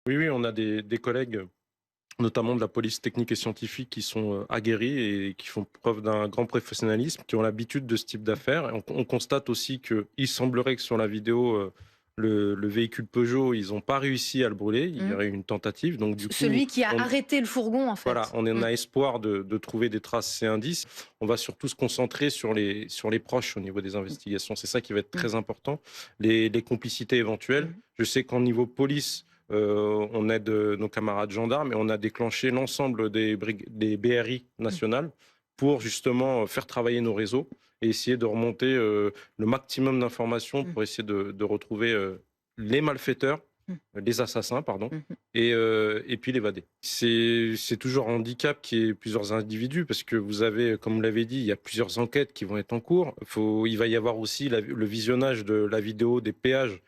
Oui, oui, on a des collègues, notamment de la police technique et scientifique, qui sont aguerris et qui font preuve d'un grand professionnalisme, qui ont l'habitude de ce type d'affaires. Et on constate aussi qu'il semblerait que sur la vidéo, le véhicule Peugeot, ils n'ont pas réussi à le brûler. Il y Mmh. aurait eu une tentative. Donc du coup, Celui qui a arrêté le fourgon, en voilà, fait. on en Mmh. a espoir de trouver des traces et indices. On va surtout se concentrer sur les proches au niveau des Mmh. investigations. C'est ça qui va être Mmh. très important. Les complicités éventuelles. Mmh. Je sais qu'en niveau police, on aide nos camarades gendarmes et on a déclenché l'ensemble des BRI Mmh. nationales pour justement faire travailler nos réseaux et essayer de remonter le maximum d'informations Mmh. pour essayer de retrouver les malfaiteurs, Mmh. les assassins, pardon, Mmh. et puis l'évader. C'est toujours un handicap qu'il y ait plusieurs individus parce que vous avez, comme vous l'avez dit, il y a plusieurs enquêtes qui vont être en cours. Il va y avoir aussi le visionnage de la vidéo des péages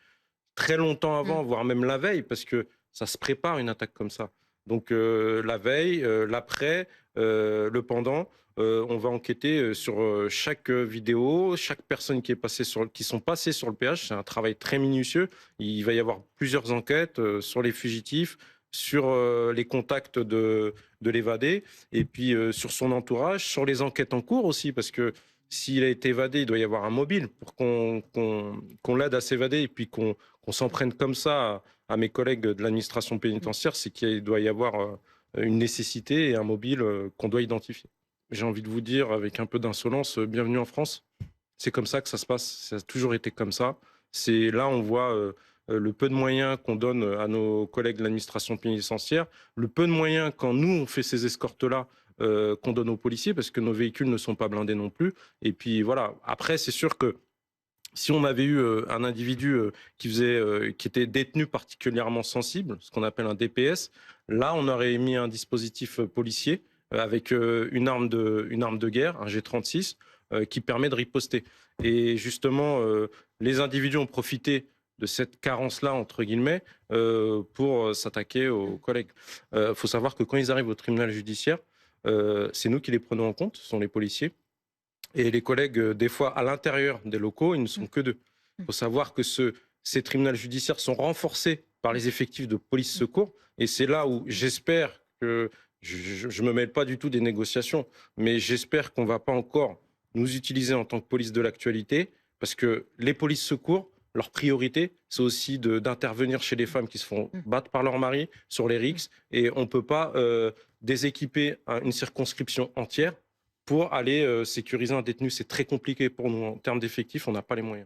très longtemps Mmh. avant, voire même la veille, parce que ça se prépare une attaque comme ça. Donc la veille, l'après, le pendant, on va enquêter sur chaque vidéo, chaque personne qui sont passées sur le péage. C'est un travail très minutieux. Il va y avoir plusieurs enquêtes sur les fugitifs, sur les contacts de l'évadé, et puis sur son entourage, sur les enquêtes en cours aussi, parce que s'il a été évadé, il doit y avoir un mobile pour qu'on l'aide à s'évader et puis qu'on s'en prenne comme ça à mes collègues de l'administration Mmh. pénitentiaire, c'est qu'il doit y avoir une nécessité et un mobile qu'on doit identifier. J'ai envie de vous dire avec un peu d'insolence, bienvenue en France. C'est comme ça que ça se passe. Ça a toujours été comme ça. C'est là on voit le peu de moyens qu'on donne à nos collègues de l'administration pénitentiaire, le peu de moyens quand nous on fait ces escortes-là qu'on donne aux policiers parce que nos véhicules ne sont pas blindés non plus. Et puis voilà. Après, c'est sûr que si on avait eu un individu qui était détenu particulièrement sensible, ce qu'on appelle un DPS, là, on aurait mis un dispositif policier avec une arme de guerre, un G36, qui permet de riposter. Et justement, les individus ont profité de cette carence-là, entre guillemets, pour s'attaquer aux Mmh. collègues. Il faut savoir que quand ils arrivent au tribunal judiciaire, c'est nous qui les prenons en compte, ce sont les policiers. Et les collègues, des fois, à l'intérieur des locaux, ils ne Mmh. sont que deux. Mmh. Il faut savoir que ces tribunaux judiciaires sont renforcés par Mmh. les effectifs de police Mmh. secours. Et c'est là où Mmh. j'espère que je me mêle pas du tout des négociations, mais j'espère qu'on va pas encore nous utiliser en tant que police de l'actualité, parce que les polices secours, leur priorité, c'est aussi d'intervenir chez les femmes qui se font Mmh. battre par leur mari sur les Mmh. rixes, et on peut pas déséquiper une circonscription entière pour aller sécuriser un détenu. C'est très compliqué pour nous. En termes d'effectifs, on n'a pas les moyens.